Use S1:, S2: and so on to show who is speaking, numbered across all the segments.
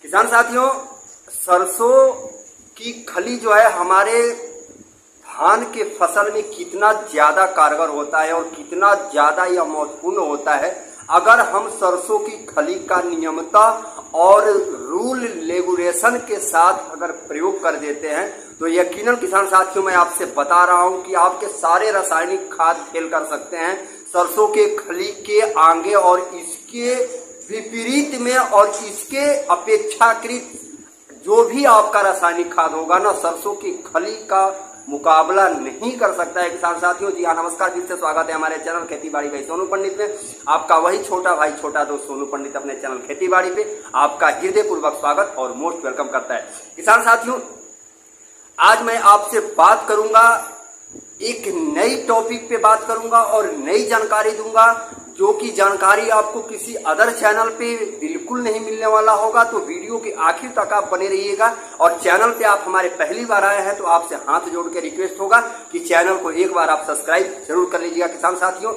S1: किसान साथियों, सरसों की खली जो है हमारे धान के फसल में कितना ज्यादा कारगर होता है और कितना ज्यादा यह महत्वपूर्ण होता है। अगर हम सरसों की खली का नियमितता और रूल रेगुलेशन के साथ अगर प्रयोग कर देते हैं तो यकीनन किसान साथियों मैं आपसे बता रहा हूं कि आपके सारे रासायनिक खाद फेल कर सकते हैं। सरसों के खली के आगे और इसके विपरीत में और इसके अपेक्षाकृत जो भी आपका रासायनिक खाद होगा ना, सरसों की खली का मुकाबला नहीं कर सकता है। किसान साथियों जी हाँ, नमस्कार, फिर से स्वागत है हमारे चैनल खेती बाड़ी भाई सोनू पंडित में। आपका वही छोटा भाई छोटा दोस्त सोनू पंडित अपने चैनल खेती बाड़ी पे आपका हृदय पूर्वक स्वागत और मोस्ट वेलकम करता है। किसान साथियों, आज मैं आपसे बात करूंगा, एक नई टॉपिक पे बात करूंगा और नई जानकारी दूंगा, जो कि जानकारी आपको किसी अदर चैनल पे बिल्कुल नहीं मिलने वाला होगा। तो वीडियो के आखिर तक आप बने रहिएगा। और चैनल पे आप हमारे पहली बार आए हैं तो आपसे हाथ जोड़ के रिक्वेस्ट होगा कि चैनल को एक बार आप सब्सक्राइब जरूर कर लीजिएगा। किसान साथियों,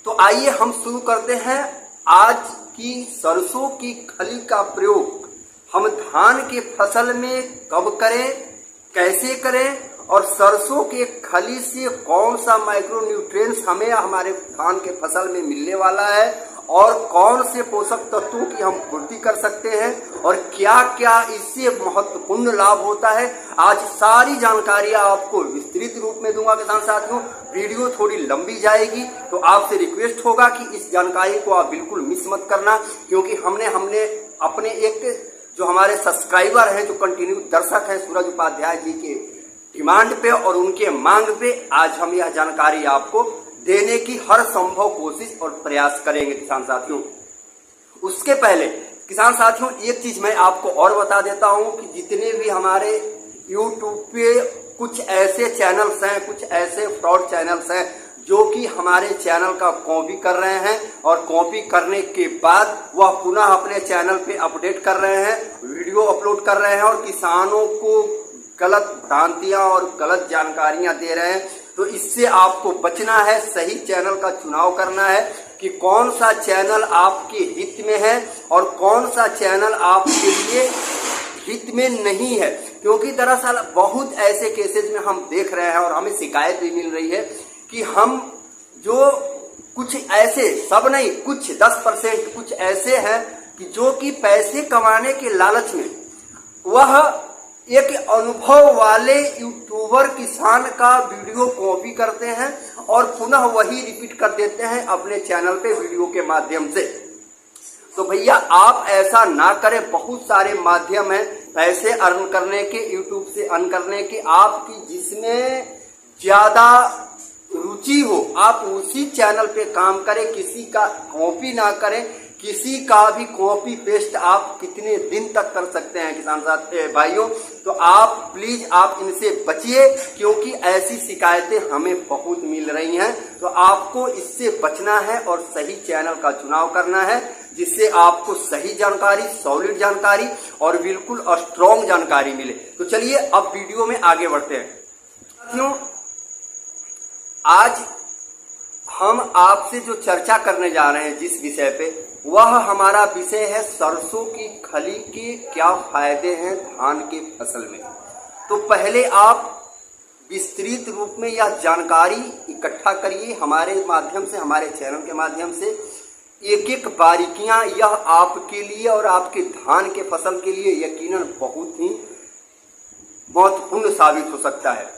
S1: तो आइए हम शुरू करते हैं आज की सरसों की खली का प्रयोग हम धान के फसल में कब करें, कैसे करें और सरसों के खली से कौन सा माइक्रो न्यूट्रिएंट्स हमें हमारे धान के फसल में मिलने वाला है और कौन से पोषक तत्वों की हम पूर्ति कर सकते हैं और क्या क्या इससे महत्वपूर्ण लाभ होता है। आज सारी जानकारियां आपको विस्तृत रूप में दूंगा। किसान साथियों, वीडियो थोड़ी लंबी जाएगी तो आपसे रिक्वेस्ट होगा कि इस जानकारी को आप बिल्कुल मिस मत करना, क्योंकि हमने अपने एक जो हमारे सब्सक्राइबर हैं, जो कंटिन्यू दर्शक हैं, सूरज उपाध्याय जी के डिमांड पे और उनके मांग पे आज हम यह जानकारी आपको देने की हर संभव कोशिश और प्रयास करेंगे। किसान साथियों, उसके पहले किसान साथियों एक चीज मैं आपको और बता देता हूं कि जितने भी हमारे YouTube पे कुछ ऐसे चैनल्स हैं, कुछ ऐसे फ्रॉड चैनल्स हैं जो कि हमारे चैनल का कॉपी कर रहे हैं और कॉपी करने के बाद वह पुनः अपने चैनल पे अपडेट कर रहे हैं, वीडियो अपलोड कर रहे हैं और किसानों को गलत भ्रांतियां और गलत जानकारियां दे रहे हैं। तो इससे आपको बचना है, सही चैनल का चुनाव करना है कि कौन सा चैनल आपके हित में है और कौन सा चैनल आपके लिए हित में नहीं है। क्योंकि दरअसल बहुत ऐसे केसेस में हम देख रहे हैं और हमें शिकायत भी मिल रही है कि हम जो कुछ ऐसे, सब नहीं, कुछ 10% कुछ ऐसे हैं कि जो कि पैसे कमाने के लालच में वह एक अनुभव वाले यूट्यूबर किसान का वीडियो कॉपी करते हैं और पुनः वही रिपीट कर देते हैं अपने चैनल पे वीडियो के माध्यम से। तो भैया आप ऐसा ना करें। बहुत सारे माध्यम हैं पैसे अर्न करने के, यूट्यूब से अर्न करने के। आपकी जिसमें ज्यादा रुचि हो आप उसी चैनल पे काम करें, किसी का कॉपी ना करें। किसी का भी कॉपी पेस्ट आप कितने दिन तक कर सकते हैं किसान साथी भाइयों। तो आप प्लीज आप इनसे बचिए, क्योंकि ऐसी शिकायतें हमें बहुत मिल रही हैं। तो आपको इससे बचना है और सही चैनल का चुनाव करना है, जिससे आपको सही जानकारी, सॉलिड जानकारी और बिल्कुल स्ट्रॉन्ग जानकारी मिले। तो चलिए अब वीडियो में आगे बढ़ते हैं। साथियों, आज हम आपसे जो चर्चा करने जा रहे हैं जिस विषय पे, वह हमारा विषय है सरसों की खली के क्या फायदे हैं धान के फसल में। तो पहले आप विस्तृत रूप में यह जानकारी इकट्ठा करिए हमारे माध्यम से, हमारे चैनल के माध्यम से। एक एक बारीकियां यह आपके लिए और आपके धान के फसल के लिए यकीनन बहुत ही महत्वपूर्ण साबित हो सकता है।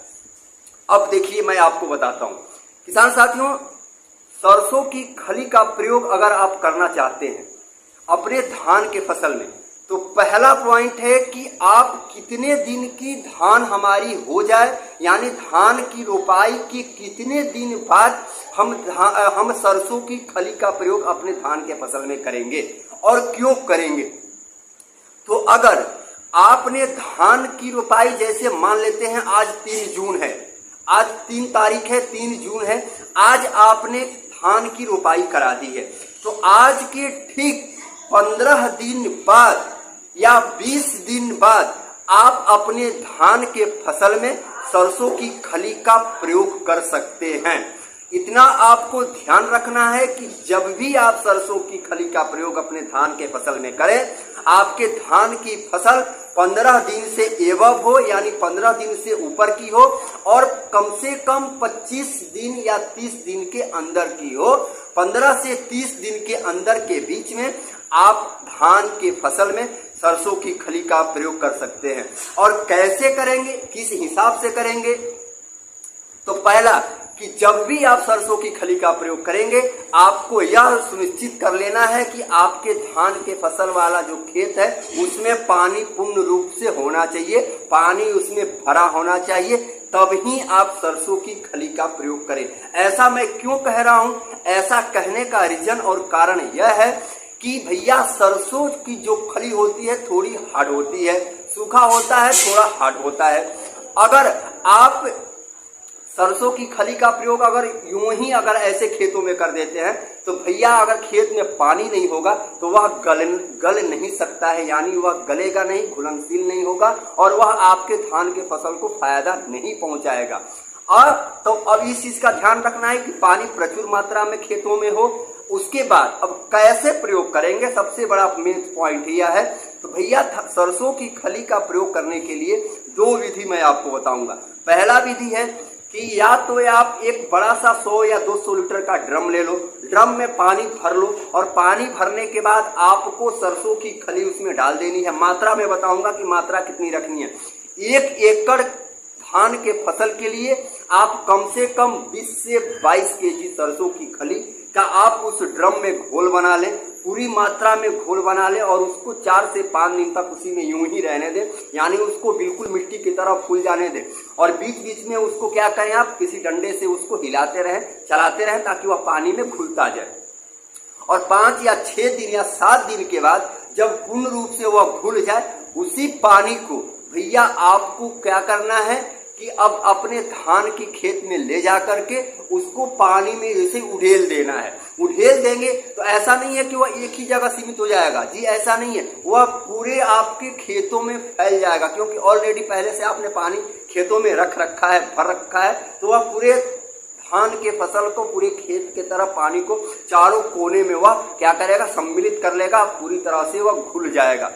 S1: अब देखिए मैं आपको बताता हूं। किसान साथियों, सरसों की खली का प्रयोग अगर आप करना चाहते हैं अपने धान के फसल में, तो पहला पॉइंट है कि आप कितने दिन की धान हमारी हो जाए, यानी धान की रोपाई के कितने दिन बाद हम सरसों की खली का प्रयोग अपने धान के फसल में करेंगे और क्यों करेंगे। तो अगर आपने धान की रोपाई, जैसे मान लेते हैं आज 3 जून है, आज 3 तारीख है, 3 जून है, आज आपने धान की रोपाई करा दी है, तो आज के ठीक 15 दिन बाद या 20 दिन बाद आप अपने धान के फसल में सरसों की खली का प्रयोग कर सकते हैं। इतना आपको ध्यान रखना है कि जब भी आप सरसों की खली का प्रयोग अपने धान के फसल में करें, आपके धान की फसल 15 दिन से एवब हो, यानी 15 दिन से ऊपर की हो, और कम से कम 25 दिन या 30 दिन के अंदर की हो। 15 से 30 दिन के अंदर के बीच में आप धान के फसल में सरसों की खली का प्रयोग कर सकते हैं। और कैसे करेंगे, किस हिसाब से करेंगे? तो पहला कि जब भी आप सरसों की खली का प्रयोग करेंगे, आपको यह सुनिश्चित कर लेना है कि आपके धान के फसल वाला जो खेत है उसमें पानी पूर्ण रूप से होना चाहिए, पानी उसमें भरा होना चाहिए, तब ही आप सरसों की खली का प्रयोग करें। ऐसा मैं क्यों कह रहा हूं? ऐसा कहने का रीजन और कारण यह है कि भैया सरसों की जो खली होती है थोड़ी हार्ड होती है, सूखा होता है, थोड़ा हार्ड होता है। अगर आप सरसों की खली का प्रयोग अगर यूं ही अगर ऐसे खेतों में कर देते हैं तो भैया अगर खेत में पानी नहीं होगा तो वह गल नहीं सकता है, यानी वह गलेगा नहीं, घुलनशील नहीं होगा और वह आपके धान के फसल को फायदा नहीं पहुंचाएगा। और तो अब इस चीज का ध्यान रखना है कि पानी प्रचुर मात्रा में खेतों में हो। उसके बाद अब कैसे प्रयोग करेंगे, सबसे बड़ा मेन पॉइंट यह है। तो भैया सरसों की खली का प्रयोग करने के लिए 2 विधि मैं आपको बताऊंगा। पहला विधि है कि या तो आप एक बड़ा सा 100 या 200 लीटर का ड्रम ले लो, ड्रम में पानी भर लो और पानी भरने के बाद आपको सरसों की खली उसमें डाल देनी है। मात्रा में बताऊंगा कि मात्रा कितनी रखनी है। 1 एकड़ धान के फसल के लिए आप कम से कम 20 से 22 केजी सरसों की खली का आप उस ड्रम में घोल बना लें, पूरी मात्रा में घोल बना लें और उसको 4 से 5 दिन तक उसी में यूं ही रहने दें, यानी उसको बिल्कुल मिट्टी की तरह फूल जाने दें। और बीच बीच में उसको क्या करें, आप किसी डंडे से उसको हिलाते रहें, चलाते रहें, ताकि वह पानी में घुलता जाए। और 5 या 6 दिन या 7 दिन के बाद जब पूर्ण रूप से वह घुल जाए, उसी पानी को भैया आपको क्या करना है कि अब अपने धान के खेत में ले जा करके उसको पानी में ऐसे उड़ेल देना है। उड़ेल देंगे तो ऐसा नहीं है कि वह एक ही जगह सीमित हो जाएगा, जी ऐसा नहीं है, वह पूरे आपके खेतों में फैल जाएगा, क्योंकि ऑलरेडी पहले से आपने पानी खेतों में रख रखा है, भर रखा है। तो वह पूरे धान के फसल को, पूरे खेत के तरफ पानी को चारों कोने में वह क्या करेगा, सम्मिलित कर लेगा, पूरी तरह से वह घुल जाएगा।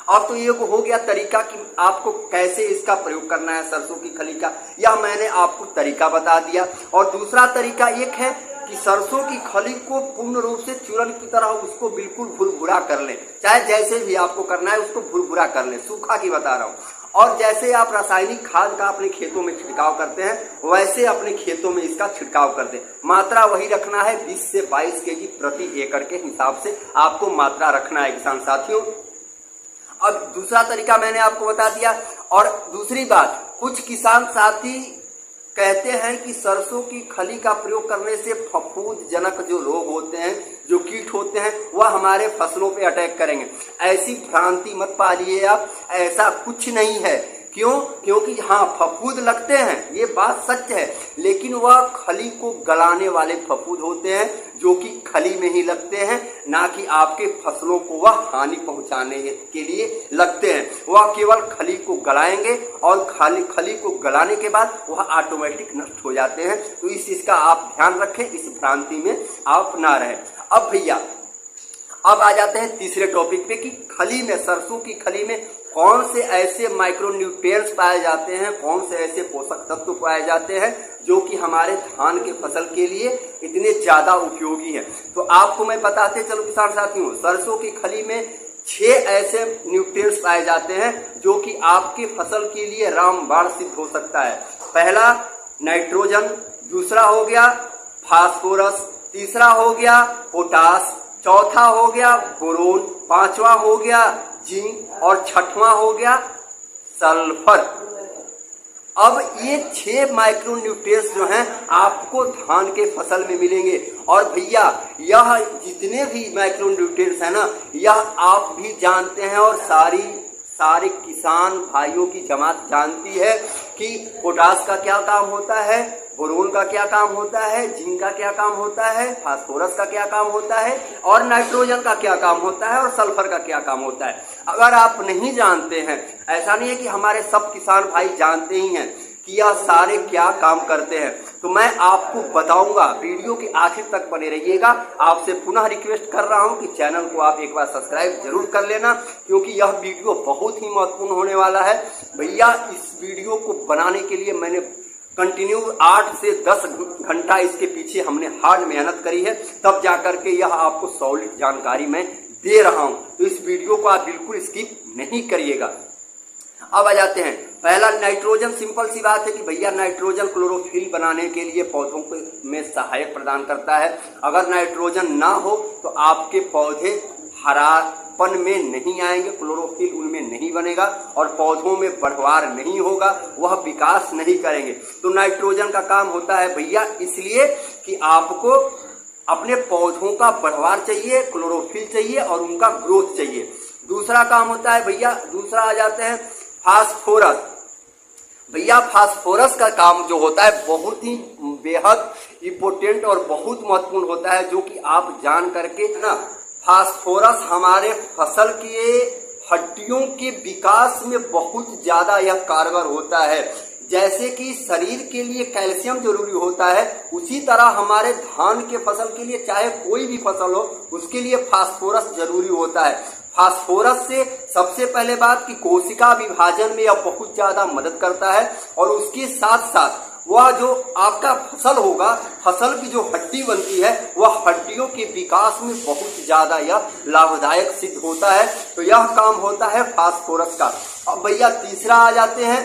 S1: अब तो ये हो गया तरीका कि आपको कैसे इसका प्रयोग करना है सरसों की खली का, यह मैंने आपको तरीका बता दिया। और दूसरा तरीका एक है कि सरसों की खली को पूर्ण रूप से चूरन की तरह उसको बिल्कुल भुरभुरा कर लें, चाहे जैसे भी आपको करना है उसको भुरभुरा कर लें, सूखा की बता रहा हूँ। और जैसे आप रासायनिक खाद का अपने खेतों में छिड़काव करते हैं वैसे अपने खेतों में इसका छिड़काव कर दें। मात्रा वही रखना है, 20 से 22 केजी प्रति एकड़ के हिसाब से आपको मात्रा रखना है किसान साथियों। अब दूसरा तरीका मैंने आपको बता दिया। और दूसरी बात, कुछ किसान साथी कहते हैं कि सरसों की खली का प्रयोग करने से फफूंद जनक जो रोग होते हैं, जो कीट होते हैं, वह हमारे फसलों पे अटैक करेंगे। ऐसी भ्रांति मत पालिए आप, ऐसा कुछ नहीं है। क्यों? क्योंकि हाँ फफूंद लगते हैं, ये बात सच है, लेकिन वह खली को गलाने वाले फफूंद होते हैं जो कि खली में ही लगते हैं, ना कि आपके फसलों को वह हानि पहुंचाने के लिए लगते हैं। वह केवल खली को गलाएंगे और खली को गलाने के बाद वह ऑटोमेटिक नष्ट हो जाते हैं। तो इस चीज का आप ध्यान रखें, इस भ्रांति में आप ना रहें। अब भैया अब आ जाते हैं तीसरे टॉपिक पे कि खली में, सरसों की खली में कौन से ऐसे माइक्रोन्यूट्रिएंट्स पाए जाते हैं, कौन से ऐसे पोषक तत्व पाए जाते हैं जो कि हमारे धान के फसल के लिए इतने ज्यादा उपयोगी हैं। तो आपको मैं बताते चलो किसान साथियों, सरसों की खली में 6 ऐसे न्यूट्रिएंट्स पाए जाते हैं जो कि आपके फसल के लिए रामबाण सिद्ध हो सकता है। पहला नाइट्रोजन, दूसरा हो गया फास्फोरस, तीसरा हो गया पोटास, चौथा हो गया बोरोन, पांचवा हो गया जिंक और छठवां हो गया सल्फर। अब ये 6 माइक्रोन्यूट्रिएंट्स जो हैं आपको धान के फसल में मिलेंगे। और भैया यह जितने भी माइक्रोन्यूट्रिएंट्स हैं ना, यह आप भी जानते हैं और सारे किसान भाइयों की जमात जानती है कि पोटास का क्या काम होता है, बोरोन का क्या काम होता है, जिंक का क्या काम होता है, फास्फोरस का क्या काम होता है और नाइट्रोजन का क्या काम होता है और सल्फर का क्या काम होता है। अगर आप नहीं जानते हैं, ऐसा नहीं है कि हमारे सब किसान भाई जानते ही हैं कि यह सारे क्या काम करते हैं, तो मैं आपको बताऊंगा। वीडियो के आखिर तक बने रहिएगा। आपसे पुनः रिक्वेस्ट कर रहा हूं कि चैनल को आप एक बार सब्सक्राइब जरूर कर लेना, क्योंकि यह वीडियो बहुत ही महत्वपूर्ण होने वाला है भैया। इस वीडियो को बनाने के लिए मैंने कंटिन्यू 8 से 10 घंटा इसके पीछे हमने हार्ड मेहनत करी है, तब जाकर के यह आपको सॉलिड जानकारी मैं दे रहा हूं। तो इस वीडियो को आप बिल्कुल स्किप नहीं करिएगा। अब आ जाते हैं। पहला नाइट्रोजन, सिंपल सी बात है कि भैया नाइट्रोजन क्लोरोफिल बनाने के लिए पौधों में सहायक प्रदान करता है। अगर नाइट्रोजन ना हो तो आपके पौधे हरापन में नहीं आएंगे, क्लोरोफिल उनमें नहीं बनेगा और पौधों में बढ़वार नहीं होगा, वह विकास नहीं करेंगे। तो नाइट्रोजन का काम होता है भैया इसलिए कि आपको अपने पौधों का बढ़वार चाहिए, क्लोरोफिल चाहिए और उनका ग्रोथ चाहिए। दूसरा काम होता है भैया, दूसरा आ जाते हैं फास्फोरस। भैया फास्फोरस का काम जो होता है बहुत ही बेहद इम्पोर्टेंट और बहुत महत्वपूर्ण होता है, जो कि आप जान करके ना, फास्फोरस हमारे फसल के हड्डियों के विकास में बहुत ज्यादा यह कारगर होता है। जैसे कि शरीर के लिए कैल्शियम जरूरी होता है, उसी तरह हमारे धान के फसल के लिए, चाहे कोई भी फसल हो, उसके लिए फास्फोरस जरूरी होता है। फास्फोरस से सबसे पहले बात कि कोशिका विभाजन में यह बहुत ज्यादा मदद करता है और उसके साथ साथ वह जो आपका फसल होगा, फसल की जो हड्डी बनती है, वह हड्डियों के विकास में बहुत ज्यादा यह लाभदायक सिद्ध होता है। तो यह काम होता है फास्फोरस का। अब भैया तीसरा आ जाते हैं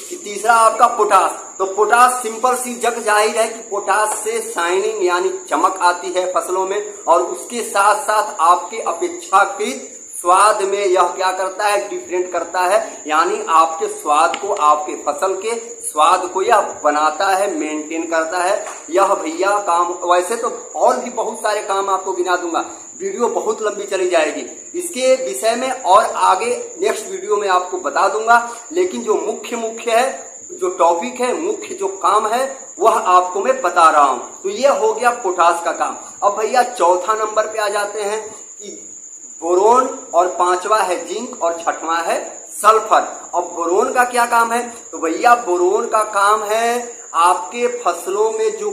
S1: कि तीसरा आपका पोटास। तो पोटास सिंपल सी जग जाहिर है कि पोटास से शाइनिंग यानी चमक आती है फसलों में, और उसके साथ साथ आपके अपेक्षाकृत स्वाद में यह क्या करता है, डिफरेंट करता है, यानी आपके स्वाद को, आपके फसल के स्वाद को यह बनाता है, मेंटेन करता है। यह भैया काम, वैसे तो और भी बहुत सारे काम आपको गिना दूंगा, वीडियो बहुत लंबी चली जाएगी। इसके विषय में और आगे नेक्स्ट वीडियो में आपको बता दूंगा, लेकिन जो मुख्य है, जो टॉपिक है, मुख्य जो काम है, वह आपको मैं बता रहा हूं। तो यह हो गया पोटास का काम। अब भैया चौथा नंबर पे आ जाते हैं कि बोरोन, और पांचवा है जिंक और छठवां है सल्फर। अब बोरोन का क्या काम है? तो भैया बोरोन का काम है आपके फसलों में जो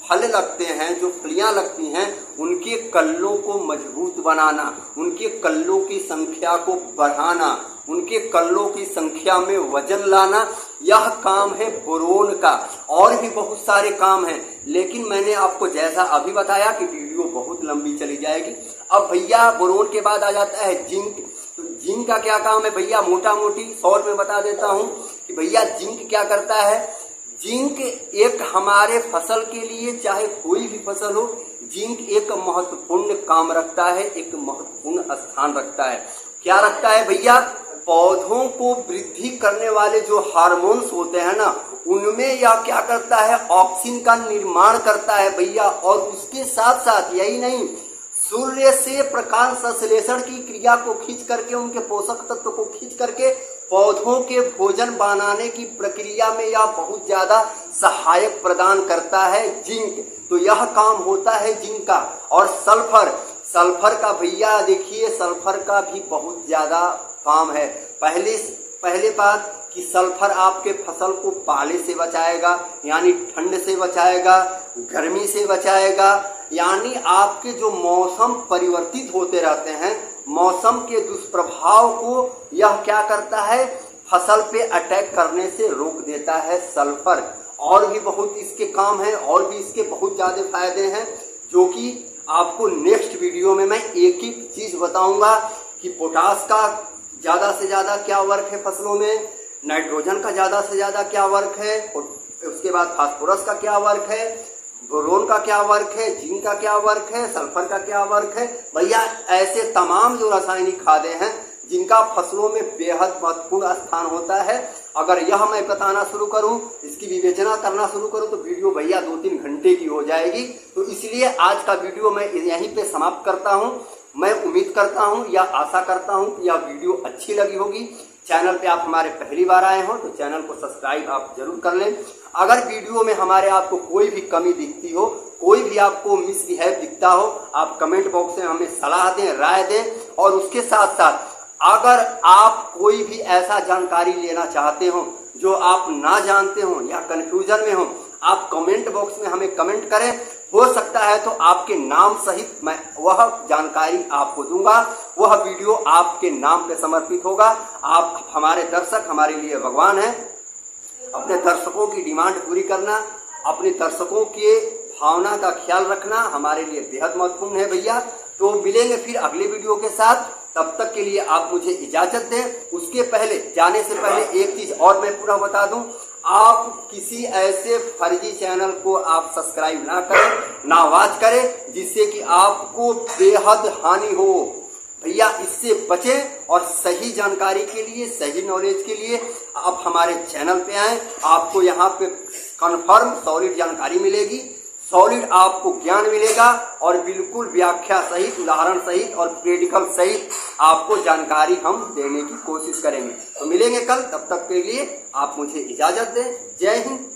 S1: फल लगते हैं, जो फलियां लगती हैं, उनके कल्लों को मजबूत बनाना, उनके कल्लों की संख्या को बढ़ाना, उनके कल्लों की संख्या में वजन लाना, यह काम है बोरोन का। और भी बहुत सारे काम हैं, लेकिन मैंने आपको जैसा अभी बताया कि वीडियो बहुत लंबी चली जाएगी। अब भैया बोरोन के बाद आ जाता है जिंक। तो जिंक का क्या काम है भैया, मोटा मोटी शॉर्ट में बता देता हूं कि भैया जिंक क्या करता है। जिंक एक हमारे फसल के लिए, चाहे कोई भी फसल हो, जिंक एक महत्वपूर्ण काम रखता है, एक महत्वपूर्ण स्थान रखता है। क्या रखता है भैया? पौधों को वृद्धि करने वाले जो हार्मोन्स होते हैं ना, उनमें यह क्या करता है, ऑक्सीजन का निर्माण करता है भैया। और उसके साथ साथ यही नहीं, सूर्य से प्रकाश संश्लेषण की क्रिया को खींच करके, उनके पोषक तत्व को खींच करके पौधों के भोजन बनाने की प्रक्रिया में यह बहुत ज्यादा सहायक प्रदान करता है जिंक। तो यह काम होता है जिंक का। और सल्फर का भैया देखिए, सल्फर का भी बहुत ज्यादा काम है। पहले बात कि सल्फर आपके फसल को पाले से बचाएगा, यानी ठंड से बचाएगा, गर्मी से बचाएगा, यानी आपके जो मौसम परिवर्तित होते रहते हैं, मौसम के दुष्प्रभाव को यह क्या करता है, फसल पे अटैक करने से रोक देता है सल्फर। और भी बहुत इसके काम हैं, और भी इसके बहुत ज्यादा फायदे हैं, जो कि आपको नेक्स्ट वीडियो में मैं एक एक चीज बताऊंगा कि पोटास का ज्यादा से ज्यादा क्या वर्क है फसलों में, नाइट्रोजन का ज्यादा से ज्यादा क्या वर्क है, और उसके बाद फास्फोरस का क्या वर्क है, बोरोन का क्या वर्क है, जिंक का क्या वर्क है, सल्फर का क्या वर्क है। भैया ऐसे तमाम जो रासायनिक खादें हैं जिनका फसलों में बेहद महत्वपूर्ण स्थान होता है, अगर यह मैं बताना शुरू करूं, इसकी विवेचना करना शुरू करूं, तो वीडियो भैया 2-3 घंटे की हो जाएगी। तो इसलिए आज का वीडियो मैं यहीं पे समाप्त करता हूं। मैं उम्मीद करता हूं या आशा करता हूं कि यह वीडियो अच्छी लगी होगी। चैनल पे आप हमारे पहली बार आए हो तो चैनल को सब्सक्राइब आप जरूर कर लें। अगर वीडियो में हमारे आपको कोई भी कमी दिखती हो, कोई भी आपको मिसबिहेव दिखता हो, आप कमेंट बॉक्स में हमें सलाह दें, राय दें। और उसके साथ साथ अगर आप कोई भी ऐसा जानकारी लेना चाहते हो जो आप ना जानते हो या कंफ्यूजन में हो, आप कमेंट बॉक्स में हमें कमेंट करें। हो सकता है तो आपके नाम सहित मैं वह जानकारी आपको दूंगा, वह वीडियो आपके नाम पे समर्पित होगा। आप हमारे दर्शक हमारे लिए भगवान हैं। अपने दर्शकों की डिमांड पूरी करना, अपने दर्शकों के भावना का ख्याल रखना हमारे लिए बेहद महत्वपूर्ण है भैया। तो मिलेंगे फिर अगले वीडियो के साथ, तब तक के लिए आप मुझे इजाजत दें। उसके पहले जाने से पहले एक चीज और मैं पूरा बता दूं, आप किसी ऐसे फर्जी चैनल को आप सब्सक्राइब ना करें, ना वॉच करें जिससे कि आपको बेहद हानि हो। भैया इससे बचें और सही जानकारी के लिए, सही नॉलेज के लिए आप हमारे चैनल पे आएं। आपको यहाँ पे कंफर्म सॉलिड जानकारी मिलेगी, सॉलिड आपको ज्ञान मिलेगा और बिल्कुल व्याख्या सहित, उदाहरण सहित और प्रैक्टिकल सहित आपको जानकारी हम देने की कोशिश करेंगे। तो मिलेंगे कल, तब तक के लिए आप मुझे इजाजत दें। जय हिंद।